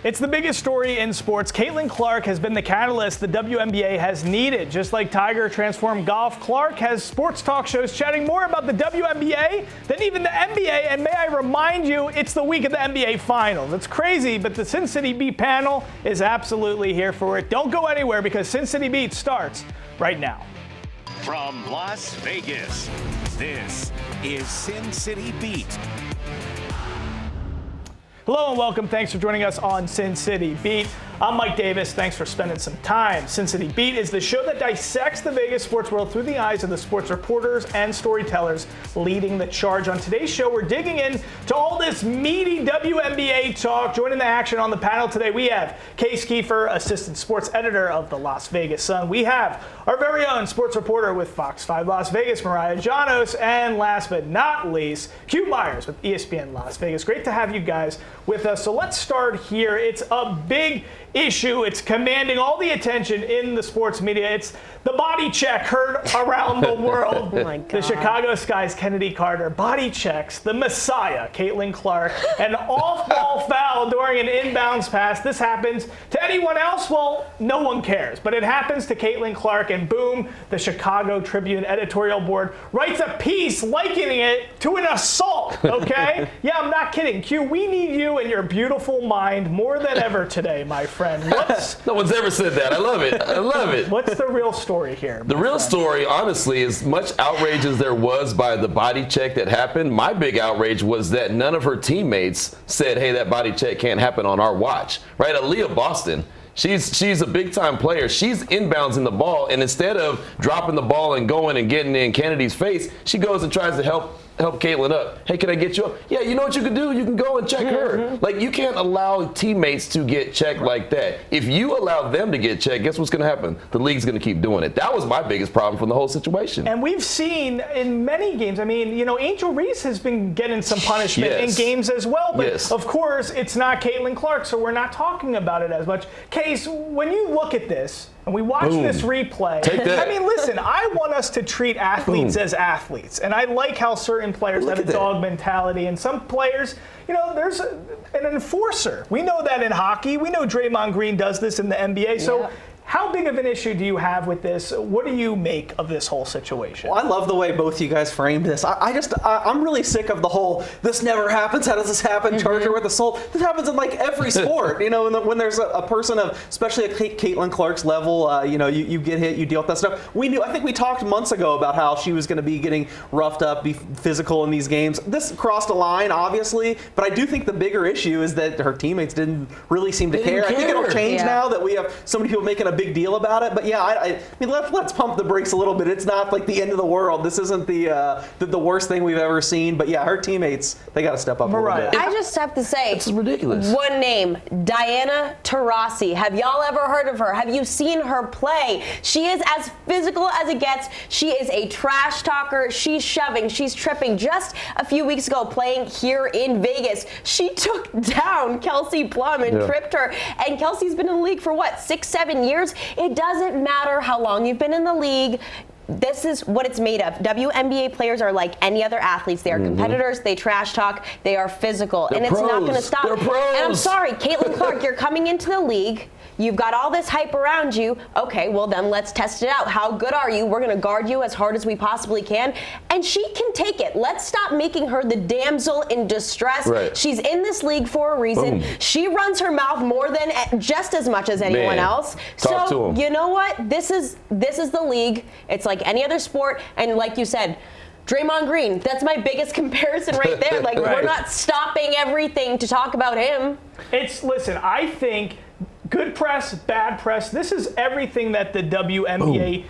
It's the biggest story in sports. Caitlin Clark has been the catalyst the WNBA has needed. Just like Tiger transformed golf, Clark has sports talk shows chatting more about the WNBA than even the NBA. And may I remind you, it's the week of the NBA Finals. It's crazy, but the Sin City Beat panel is absolutely here for it. Don't go anywhere because Sin City Beat starts right now. From Las Vegas, this is Sin City Beat. Hello and welcome. Thanks for joining us on Sin City Beat. I'm Mike Davis. Thanks for spending some time. Sin City Beat is the show that dissects the Vegas sports world through the eyes of the sports reporters and storytellers leading the charge. On today's show, we're digging in to all this meaty WNBA talk. Joining the action on the panel today, we have Case Kiefer, assistant sports editor of the Las Vegas Sun. We have our very own sports reporter with Fox 5 Las Vegas, Mariah Janos, and last but not least, Hugh Myers with ESPN Las Vegas. Great to have you guys with us. So let's start here. It's a big issue. It's commanding all the attention in the sports media. It's the body check heard around the world. Oh my God. The Chicago Sky's Chennedy Carter body checks the Messiah, Caitlin Clark, an off-ball foul during an inbounds pass. This happens to anyone else? Well, no one cares. But it happens to Caitlin Clark, and boom, the Chicago Tribune editorial board writes a piece likening it to an assault, okay? Yeah, I'm not kidding. Q, we need you and your beautiful mind more than ever today, my friend. No one's ever said that. I love it. I love it. What's the real story here? The real story, honestly, as much outrage as there was by the body check that happened, my big outrage was that none of her teammates said, hey, that body check can't happen on our watch. Right? Aaliyah Boston, she's a big-time player. She's inbounds in the ball, and instead of dropping the ball and going and getting in Kennedy's face, she goes and tries to help Caitlin up. Hey, can I get you up? Yeah, you know what you can do? You can go and check her. Like, you can't allow teammates to get checked like that. If you allow them to get checked, guess what's going to happen? The league's going to keep doing it. That was my biggest problem from the whole situation. And we've seen in many games, I mean, you know, Angel Reese has been getting some punishment in games as well. But of course, it's not Caitlin Clark, so we're not talking about it as much. Case, when you look at this, and we watch this replay, I mean, listen, I want us to treat athletes as athletes. And I like how certain players have a dog mentality. And some players, you know, there's an enforcer. We know that in hockey. We know Draymond Green does this in the NBA. So how big of an issue do you have with this? What do you make of this whole situation? Well, I love the way both you guys framed this. I'm really sick of the whole, this never happens, how does this happen, charge her with assault. This happens in like every sport, you know, when there's a person of, especially at Caitlin Clark's level, you know, you get hit, you deal with that stuff. I think we talked months ago about how she was going to be getting roughed up, be physical in these games. This crossed a line, obviously, but I do think the bigger issue is that her teammates didn't really seem to care. I think it'll change now that we have so many people making a big deal about it, but yeah, I mean, let's pump the brakes a little bit. It's not like the end of the world. This isn't the worst thing we've ever seen, but yeah, her teammates, they got to step up a little bit. I just have to say, it's ridiculous. One name, Diana Taurasi. Have y'all ever heard of her? Have you seen her play? She is as physical as it gets. She is a trash talker. She's shoving. She's tripping. Just a few weeks ago, playing here in Vegas, she took down Kelsey Plum and tripped her. And Kelsey's been in the league for what, 6-7 years? It doesn't matter how long you've been in the league. This is what it's made of. WNBA players are like any other athletes. They are competitors. They trash talk. They are physical. They're and it's pros. not going to stop. They're pros. And I'm sorry, Caitlin Clark, you're coming into the league. You've got all this hype around you. Okay, well then let's test it out. How good are you? We're going to guard you as hard as we possibly can. And she can take it. Let's stop making her the damsel in distress. Right. She's in this league for a reason. She runs her mouth more than just as much as anyone else. Talk to 'em. You know what? This is the league. It's like any other sport. And like you said, Draymond Green, that's my biggest comparison right there. Like, we're not stopping everything to talk about him. Listen, I think good press, bad press. This is everything that the WNBA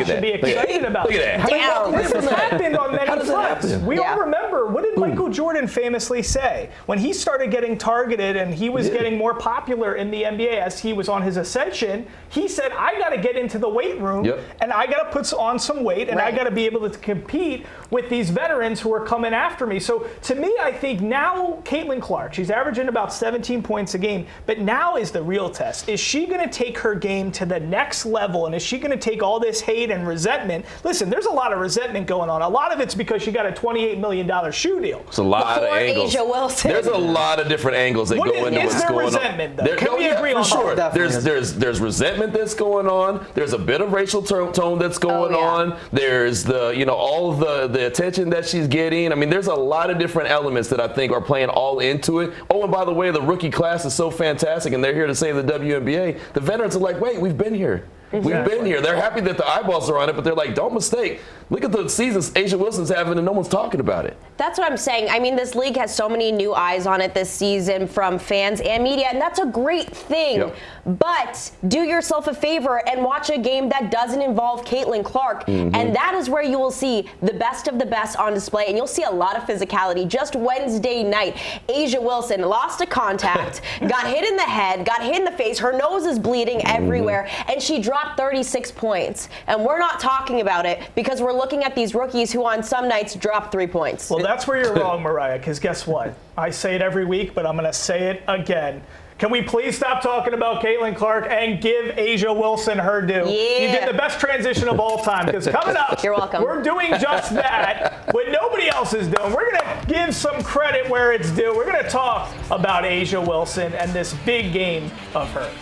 should be excited about. Look at that. Well, this has happened on many fronts. We all remember, what did Michael Jordan famously say? When he started getting targeted and he was getting more popular in the NBA as he was on his ascension, he said, I got to get into the weight room and I got to put on some weight and I got to be able to compete with these veterans who are coming after me. So to me, I think now Caitlin Clark, she's averaging about 17 points a game, but now is the real test. Is she going to take her game to the next level, and is she going to take all this hate and resentment? Listen, there's a lot of resentment going on. A lot of it's because she got a $28 million shoe deal. It's a lot of angles. Asia Wilson. There's a lot of different angles that go into what's going on. Is there resentment, though? Can we agree on sure. that? There's resentment that's going on. There's a bit of racial tone that's going on. There's all of the attention that she's getting. I mean, there's a lot of different elements that I think are playing all into it. Oh, and by the way, the rookie class is so fantastic, and they're here to save the WNBA. The veterans are like, wait, we've been here. We've been here. They're happy that the eyeballs are on it, but they're like, don't mistake. Look at the seasons Asia Wilson's having, and no one's talking about it. That's what I'm saying. I mean, this league has so many new eyes on it this season from fans and media, and that's a great thing. Yep. But do yourself a favor and watch a game that doesn't involve Caitlin Clark, and that is where you will see the best of the best on display, and you'll see a lot of physicality. Just Wednesday night, Asia Wilson lost a contact, got hit in the head, got hit in the face, her nose is bleeding everywhere, and she dropped 36 points. And we're not talking about it because we're looking at these rookies who on some nights drop 3 points. Well, that's where you're wrong, Mariah, because guess what? I say it every week, but I'm going to say it again. Can we please stop talking about Caitlin Clark and give Asia Wilson her due? Yeah. You did the best transition of all time, because coming up, You're welcome. We're doing just that, what nobody else is doing. We're going to give some credit where it's due. We're going to talk about Asia Wilson and this big game of hers.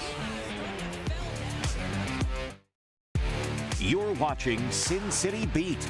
You're watching Sin City Beat.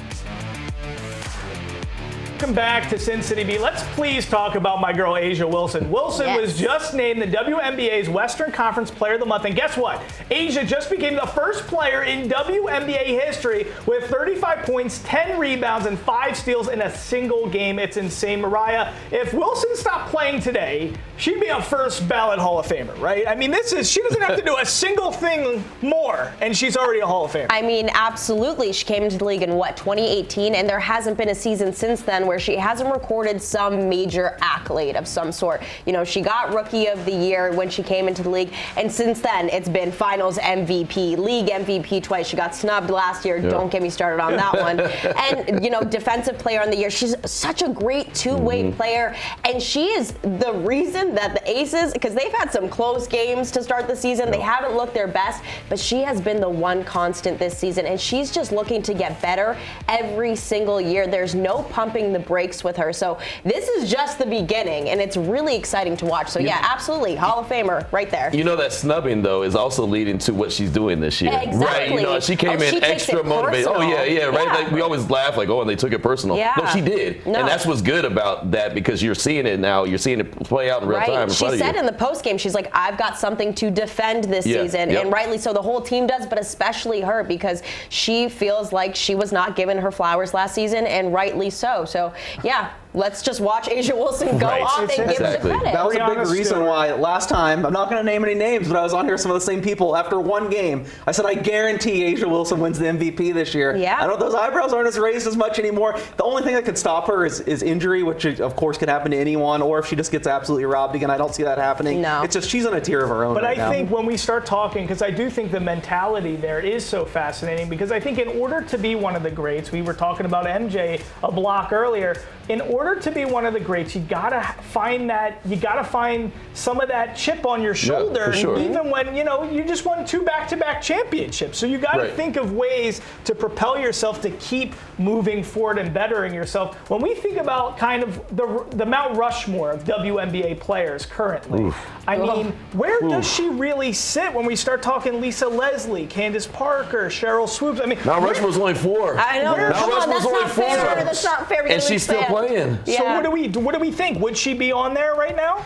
Welcome back to Sin City Beat. Let's please talk about my girl Asia Wilson. Wilson was just named the WNBA's Western Conference Player of the Month. And guess what? Asia just became the first player in WNBA history with 35 points, 10 rebounds, and 5 steals in a single game. It's insane. Mariah, if Wilson stopped playing today, she'd be a first ballot Hall of Famer, right? I mean, she doesn't have to do a single thing more, and she's already a Hall of Famer. I mean, absolutely. She came into the league in, 2018? And there hasn't been a season since then where she hasn't recorded some major accolade of some sort. You know, she got Rookie of the Year when she came into the league, and since then it's been Finals MVP, League MVP twice. She got snubbed last year. Yeah. Don't get me started on that one. And, Defensive Player of the Year. She's such a great two-way player, and she is the reason that the Aces, because they've had some close games to start the season, they haven't looked their best, but she has been the one constant this season, and she's just looking to get better every single year. There's no pumping the brakes with her. So this is just the beginning, and it's really exciting to watch. So yeah, absolutely, Hall of Famer right there. You know, that snubbing though is also leading to what she's doing this year. Exactly. Right. She came in extra motivated. Oh yeah, right. Like, we always laugh like, oh, and they took it personal. Yeah. No, she did. No. And that's what's good about that, because you're seeing it now. You're seeing it play out in real time. She said in the post game, she's like, I've got something to defend this season, and rightly so. The whole team does, but especially her, because she feels like she was not given her flowers last season, and rightly so. So yeah, let's just watch Asia Wilson go off and give her the credit. That was a big reason why last time, I'm not going to name any names, but I was on here with some of the same people. After one game, I said, I guarantee Asia Wilson wins the MVP this year. Yeah. I know those eyebrows aren't as raised as much anymore. The only thing that could stop her is injury, which of course could happen to anyone, or if she just gets absolutely robbed again. I don't see that happening. No. It's just she's on a tier of her own. But right I think when we start talking, because I do think the mentality there is so fascinating, because I think in order to be one of the greats, we were talking about MJ a block earlier, in order to be one of the greats, you gotta find some of that chip on your shoulder, even when you just won 2 back-to-back championships. So you gotta think of ways to propel yourself to keep moving forward and bettering yourself. When we think about kind of the Mount Rushmore of WNBA players currently, I mean, where does she really sit when we start talking Lisa Leslie, Candace Parker, Cheryl Swoops? I mean, Mount Rushmore's only 4. I know. Mount Rushmore's only 4. That's not fair. And she's still playing. Yeah. So what do we think? Would she be on there right now?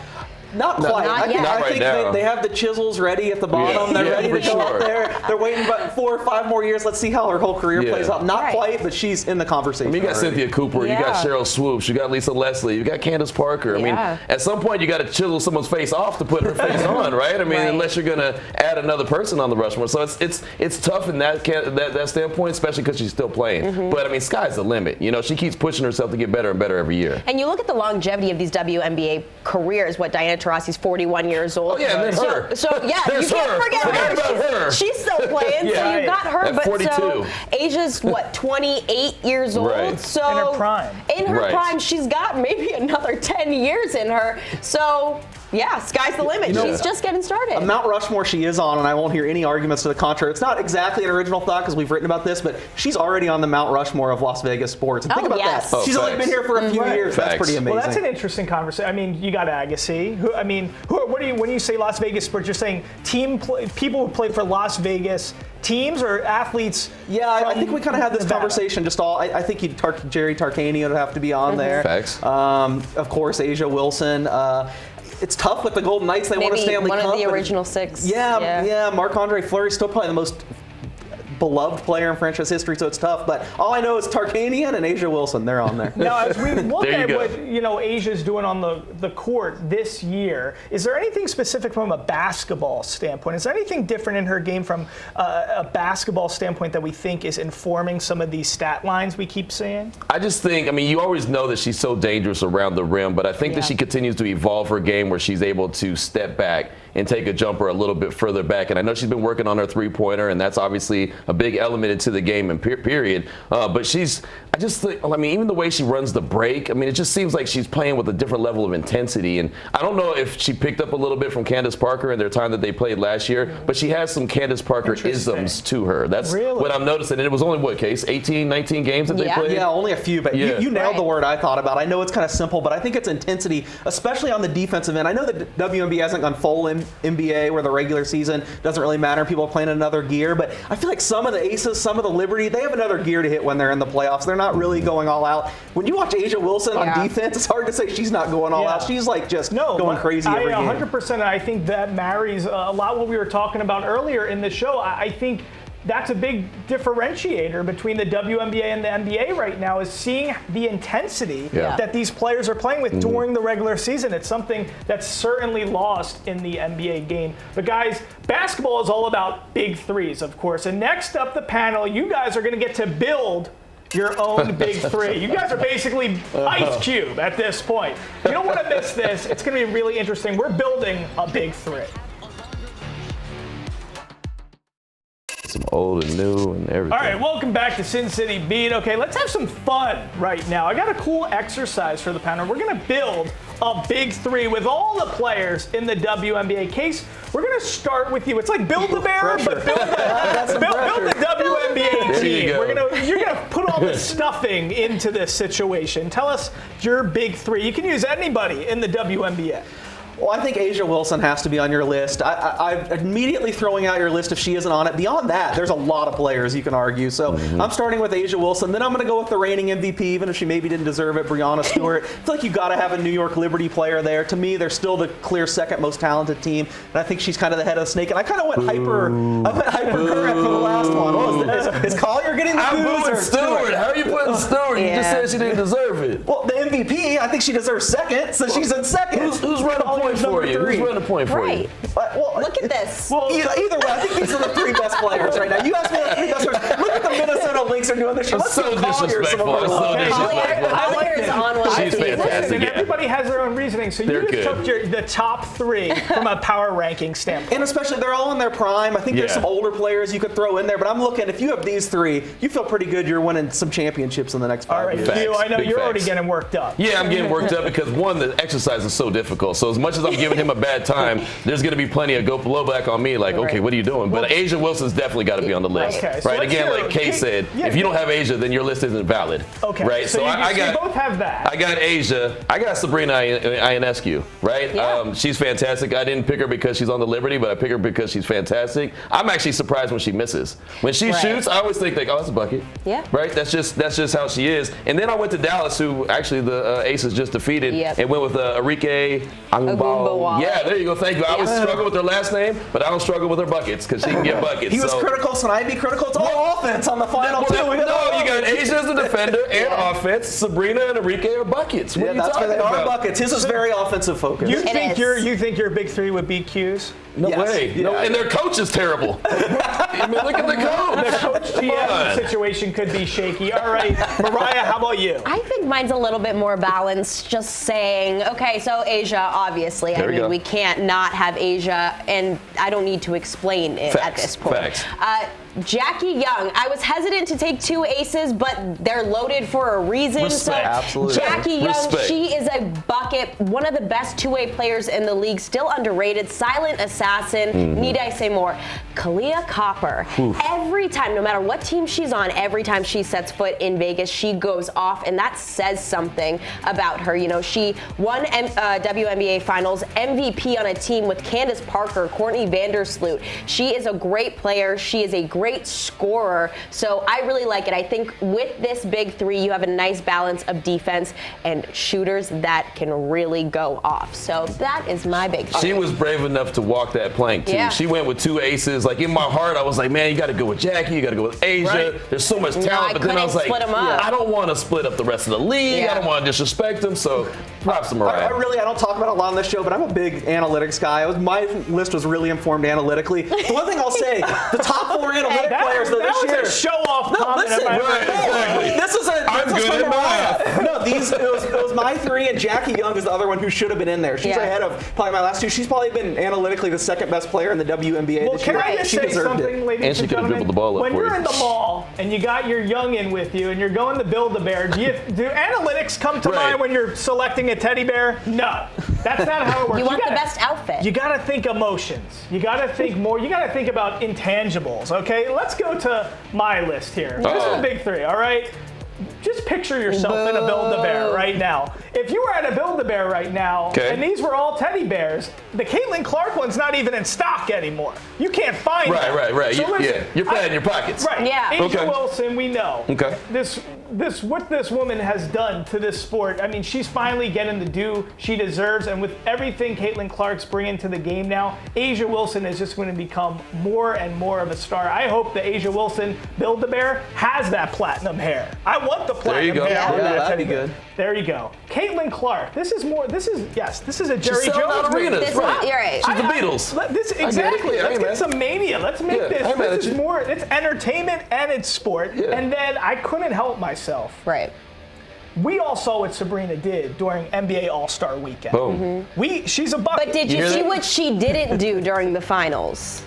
Not quite. I think they have the chisels ready at the bottom. They're ready to go up there. They're waiting about 4 or 5 more years. Let's see how her whole career plays out. Not quite, but she's in the conversation. I mean, you got Cynthia Cooper, you got Cheryl Swoops, you got Lisa Leslie, you got Candace Parker. I mean, at some point you got to chisel someone's face off to put her face on, right? I mean, unless you're going to add another person on the Rushmore. So it's tough in that standpoint, especially because she's still playing. But I mean, sky's the limit. She keeps pushing herself to get better and better every year. And you look at the longevity of these WNBA careers. What Diana Taurasi's 41 years old. Oh yeah, and there's her. So yeah, there's you can't forget her. She's still playing. So you got her. At 42. So Asia's 28 years old. Right. So in her prime. In her prime, she's got maybe another 10 years in her. So Yeah, sky's the limit. She's just getting started. Mount Rushmore she is on, and I won't hear any arguments to the contrary. It's not exactly an original thought because we've written about this, but she's already on the Mount Rushmore of Las Vegas sports. And think about that. She's only been here for a few years. That's pretty amazing. Well, that's an interesting conversation. I mean, you got Agassi. When you say Las Vegas sports, you're saying people who play for Las Vegas teams or athletes? Yeah, I think we kind of had this conversation. I think Jerry Tarkanian would have to be on there. Facts. Of course, A'ja Wilson. It's tough with the Golden Knights. They won a Stanley Cup. One of the original 6. Yeah. Marc-Andre Fleury's still probably the most beloved player in franchise history, so it's tough. But all I know is Tarkanian and A'ja Wilson. They're on there. Now, as we look at what A'ja's doing on the court this year, is there anything specific from a basketball standpoint? Is there anything different in her game from a basketball standpoint that we think is informing some of these stat lines we keep seeing? I just think, you always know that she's so dangerous around the rim, but I think that she continues to evolve her game where she's able to step back and take a jumper a little bit further back. And I know she's been working on her three-pointer, and that's obviously a big element into the game and period. But I just think, even the way she runs the break, it just seems like she's playing with a different level of intensity. And I don't know if she picked up a little bit from Candace Parker in their time that they played last year, but she has some Candace Parker isms to her. That's what I'm noticing. And it was only, Case? 18, 19 games that they played? Yeah, only a few. But you nailed the word I thought about. I know it's kind of simple, but I think it's intensity, especially on the defensive end. I know that WNBA hasn't gone full NBA where the regular season doesn't really matter. People are playing another gear, but I feel like some of the Aces, some of the Liberty, they have another gear to hit when they're in the playoffs. They're not really going all out. When you watch A'ja Wilson on defense, it's hard to say she's not going all out. She's going crazy every game. 100%. I think that marries a lot what we were talking about earlier in the show. I think that's a big differentiator between the WNBA and the NBA right now, is seeing the intensity that these players are playing with during the regular season. It's something that's certainly lost in the NBA game. But guys, basketball is all about big threes, of course. And next up the panel, you guys are going to get to build your own big three. You guys are basically Ice Cube at this point. You don't want to miss this. It's going to be really interesting. We're building a big three. Some old and new and everything. All right, welcome back to Sin City Beat. Okay, let's have some fun right now. I got a cool exercise for the panel. We're going to build a big three with all the players in the WNBA. Case, we're going to start with you. It's like Build-A-Bear, but build the WNBA team. You're going to put all the stuffing into this situation. Tell us your big three. You can use anybody in the WNBA. Well, I think A'ja Wilson has to be on your list. I'm immediately throwing out your list if she isn't on it. Beyond that, there's a lot of players you can argue. So I'm starting with A'ja Wilson. Then I'm going to go with the reigning MVP, even if she maybe didn't deserve it, Breanna Stewart. I feel like you've got to have a New York Liberty player there. To me, they're still the clear second most talented team. And I think she's kind of the head of the snake. And I kind of went hyper-current for the last one. Is Collier getting the booze or Stewart? How are you putting Stewart? You just said she didn't deserve it. Well, the MVP, I think she deserves second, so she's in second. Who's running point for you? Who's running point for you? Well, look at this. Well, either way, I think these are the three best players right now. You asked me the three best players. Look at the Minnesota Lynx are doing this. That's so disrespectful. Collier is on one. She's fantastic. And everybody has their own reasoning. So you just took the top three from a power ranking standpoint. And especially, they're all in their prime. I think there's some older players you could throw in there. But I'm looking, if you have these three, you feel pretty good you're winning some championships in the next 5 years. All right, I know you're already getting worked up. Yeah, I'm getting worked up because, one, the exercise is so difficult. So as much as I'm giving him a bad time, there's going to be plenty of blowback on me, like, okay, what are you doing? But A'ja Wilson's definitely got to be on the list. Okay, so right? Again, like Kay said, if you don't have A'ja, then your list isn't valid. Okay. Right? So you both have that. I got A'ja. I got Sabrina Ionescu, right? Yeah. She's fantastic. I didn't pick her because she's on the Liberty, but I pick her because she's fantastic. I'm actually surprised when she misses. When she shoots, I always think, like, oh, that's a bucket. Yeah. Right? That's just how she is. And then I went to Dallas, who actually the Aces just defeated, and went with Arike Agumbawa. Yeah, there you go. Thank you. I always struggle with her last name, but I don't struggle with her buckets because she can get buckets. He was critical, so I be critical. It's all offense on the final two. No, you got A'ja as a defender and offense. Sabrina and Arike are buckets. What are you talking they about? are buckets. His is very offensive focused. You think your big three would beat Q's? No way. No, and their coach is terrible. I mean, look at the coach. The coach GM situation could be shaky. All right, Mariah, how about you? I think mine's a little bit more balanced. Just saying, okay, so A'ja, obviously. We can't not have A'ja, and I don't need to explain it at this point. Facts. Jackie Young. I was hesitant to take two aces, but they're loaded for a reason. Respect. Absolutely. Jackie Young, Respect. she is a bucket, one of the best two-way players in the league, still underrated, silent assassin. Need I say more? Kalia Copper. Every time, no matter what team she's on, every time she sets foot in Vegas, she goes off, and that says something about her. You know, she won WNBA Finals MVP on a team with Candace Parker, Courtney Vandersloot. She is a great player. She is a great scorer. So I really like it. I think with this big three, you have a nice balance of defense and shooters that can really go off. So that is my big three. She was brave enough to walk that plank, too. Yeah. She went with two aces. Like, in my heart, I was like, man, you got to go with Jackie. You got to go with Asia. Right. There's so much No, talent. I But then I was like, couldn't split 'em up. I don't want to split up the rest of the league. Yeah. I don't want to disrespect them. So props to Mariah. I don't talk about it a lot on this show, but I'm a big analytics guy. My list was really informed analytically. The one thing I'll say, the top 4 analytic players that this was year. a show-off comment. Listen, Right, exactly. this is I'm good at math. No, it was my 3, and Jackie Young is the other one who should have been in there. She's Yeah. ahead of probably my last 2. She's probably been analytically the second best player in the WNBA Well, this can year. I just She say deserved something, it. ladies And she and could have gentlemen? dribbled the ball up When for you're you. in the mall and you got your youngin with you and you're going to Build-A-Bear, do analytics come to Right. mind when you're selecting a teddy bear? No. That's not how it works. You want the gotta- best outfit. You got to think emotions. You got to think more. You got to think about intangibles, okay? Let's go to my list here. This is the big 3, all right? Just picture yourself in a Build-A-Bear right now. If you were at a Build-A-Bear right now, Okay. and these were all teddy bears, the Caitlin Clark one's not even in stock anymore. You can't find Right, that. right. So listen, You're playing in your pockets. Right. Yeah. Asia Okay. Wilson, we know. Okay. What this woman has done to this sport. I mean, she's finally getting the due she deserves, and with everything Caitlin Clark's bringing to the game now, Asia Wilson is just going to become more and more of a star. I hope the Asia Wilson Build-A-Bear has that platinum hair. I want the platinum you go. hair. on Yeah, that that'd teddy be bear. good. There you go. Caitlin Clark. This is a Jerry selling Jones out arenas. movie. Right. You're right. She's the Beatles. Exactly. I Let's mean, get man. some mania. Let's make Yeah, this. I'm mad This at is you. more. It's entertainment and it's sport. Yeah. And then I couldn't help myself. Right. We all saw what Sabrina did during NBA All-Star Weekend. Boom. She's a bucket. But did you hear see that? what she didn't do during the finals?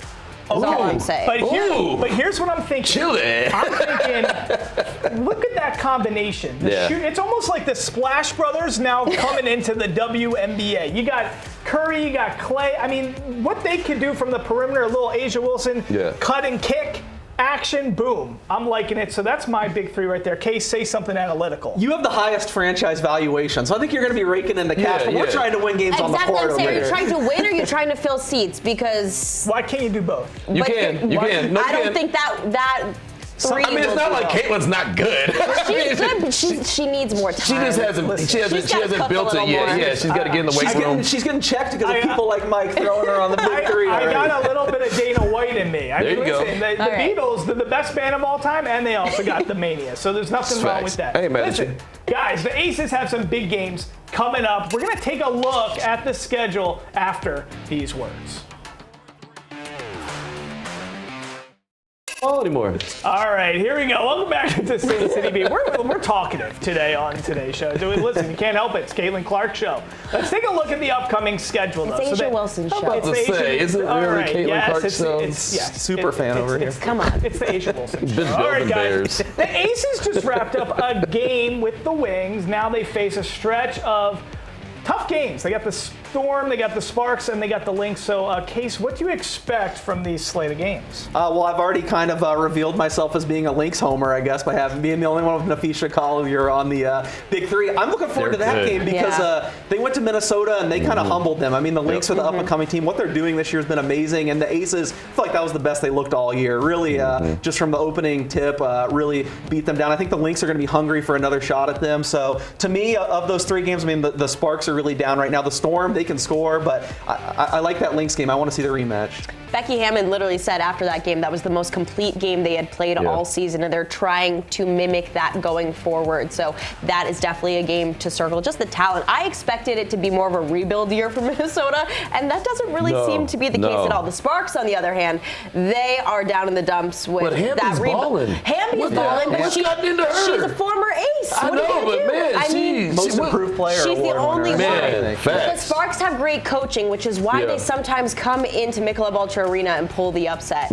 That's all I'm saying. Ooh. But here's what I'm thinking. Chill it. I'm thinking, look at that combination. Yeah. It's almost like the Splash Brothers now coming into the WNBA. You got Curry, you got Clay. I mean, what they can do from the perimeter, a little Asia Wilson, Yeah. cut and kick, action, boom. I'm liking it. So that's my big 3 right there. Case, say something analytical. You have the highest franchise valuation, so I think you're going to be raking in the cash. Yeah, but we're yeah. trying to win games on the Exactly. court I'm over saying, are you here. trying to win or are you trying to fill seats? Because Why can't you do both? You but can. You why- can. No, I you don't can. think that three. I mean, it's will not do like well. Caitlin's not good. She's good, but she needs more time. She just hasn't. She hasn't. She's She gotta hasn't cook a built it little yet. more. Yeah, she's got to get in the weight room. She's getting checked because of I- people like Mike throwing her on the big 3. I already. got a little bit of Dana White in me. I There mean, you go. listen, the All right. Beatles, they're the best band of all time, and they also got the mania. So there's nothing wrong with that. I ain't mad at Listen, you. guys, the Aces have some big games coming up. We're going to take a look at the schedule after these words. Anymore. All right, here we go. Welcome back to Sin City Beat. We're talkative today on today's show. Listen, you can't help it. It's Caitlin Clark show. Let's take a look at the upcoming schedule. It's though. Asia that- Wilson show. about to It's the say, is it all really right, Caitlin yes, Clark it's, show? Yes, Super fan over here. Come on. It's the Asia Wilson show. Been All right, building guys. bears. The Aces just wrapped up a game with the Wings. Now they face a stretch of tough games. They got the Storm, they got the Sparks, and they got the Lynx. So, Case, what do you expect from these slate of games? Well, I've already kind of revealed myself as being a Lynx homer, I guess, by being the only one with Nafisha Collier on the Big 3. I'm looking forward to They're that good. game because Yeah. They went to Minnesota and they kind of humbled them. I mean, the Lynx are the up-and-coming team. What they're doing this year has been amazing, and the Aces, I feel like that was the best they looked all year. Really, just from the opening tip, really beat them down. I think the Lynx are going to be hungry for another shot at them. So, to me, of those 3 games, I mean, the Sparks are really down right now. The Storm, they can score, but I like that Lynx game. I want to see the rematch. Becky Hammond literally said after that game that was the most complete game they had played all season, and they're trying to mimic that going forward. So that is definitely a game to circle. Just the talent. I expected it to be more of a rebuild year for Minnesota, and that doesn't really seem to be the case at all. The Sparks, on the other hand, they are down in the dumps with But Hammond's that rebuild. balling. Hamby's balling, but What's gotten into her? she's a former ace. I What are you know, gonna but do? man, I mean, Most improved player she's the award only winner. one. Man, The facts. Sparks have great coaching, which is why Yeah. they sometimes come into Michelob Ultra Arena and pull the upset.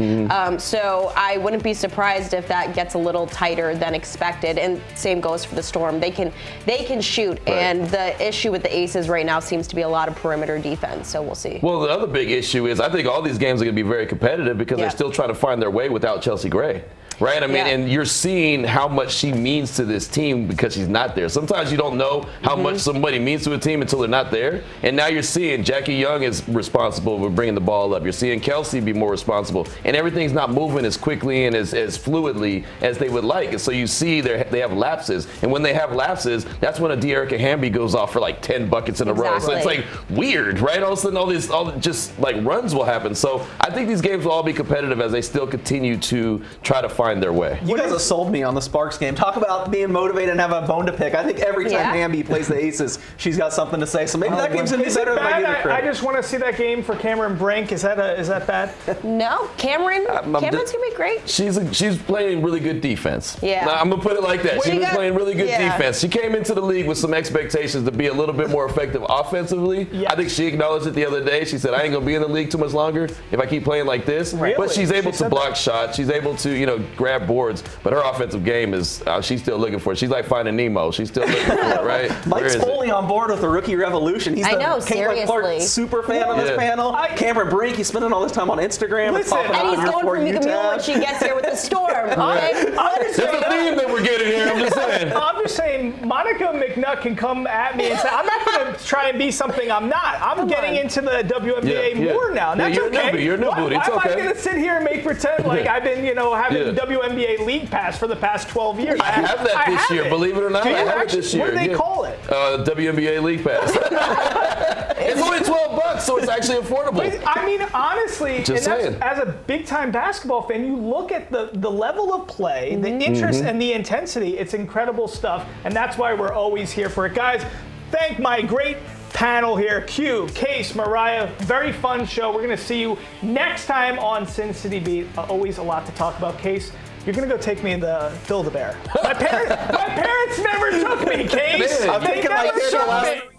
So I wouldn't be surprised if that gets a little tighter than expected. And same goes for the Storm. They can shoot, and the issue with the Aces right now seems to be a lot of perimeter defense. So we'll see. Well, the other big issue is I think all these games are going to be very competitive because they're still trying to find their way without Chelsea Gray. Right? I mean, and you're seeing how much she means to this team because she's not there. Sometimes you don't know how much somebody means to a team until they're not there. And now you're seeing Jackie Young is responsible for bringing the ball up. You're seeing Kelsey be more responsible. And everything's not moving as quickly and as fluidly as they would like. And so you see they have lapses. And when they have lapses, that's when a De'Erica Hamby goes off for like 10 buckets in a row. So it's like weird, right? All of a sudden, all just like runs will happen. So I think these games will all be competitive as they still continue to try to find their way. You guys have sold me on the Sparks game. Talk about being motivated and have a bone to pick. I think every time Hamby plays the Aces, she's got something to say. So maybe that game's going to be better than I give her credit. I just want to see that game for Cameron Brink. Is that bad? No, Cameron's going to be great. She's playing really good defense. Yeah. Now, I'm going to put it like that. She was playing really good defense. She came into the league with some expectations to be a little bit more effective offensively. Yes. I think she acknowledged it the other day. She said, I ain't going to be in the league too much longer if I keep playing like this. Really? But she's able to block shots. She's able to, grab boards. But her offensive game is, she's still looking for it. She's like Finding Nemo. She's still looking for it, right? Mike's fully on board with the rookie revolution. He's the Caitlin Clark super fan on this panel. Cameron Brink, he's spending all this time on Instagram. Listen, and he's going for Mika Mule when she gets here with the Storm. There's a theme that we're getting here. I'm just saying. I'm just saying, Monica McNutt can come at me and say, I'm not going to try and be something I'm not. I'm getting into the WNBA more now. And that's okay. You're a new booty. It's okay. Why am I going to sit here and make pretend like I've been, having WNBA League Pass for the past 12 years? I have that this year, believe it or not. I have it this year. What do they call it? WNBA League Pass. It's only $12, so it's actually affordable. But, I mean, honestly, Just saying. as a big-time basketball fan, you look at the level of play, the interest, and the intensity. It's incredible stuff, and that's why we're always here for it. Guys, thank my great panel here, Q, Case, Mariah. Very fun show. We're going to see you next time on Sin City Beat. Always a lot to talk about. Case, you're going to go take me to Build-A-Bear. My parents never took me, Case. I'm taking like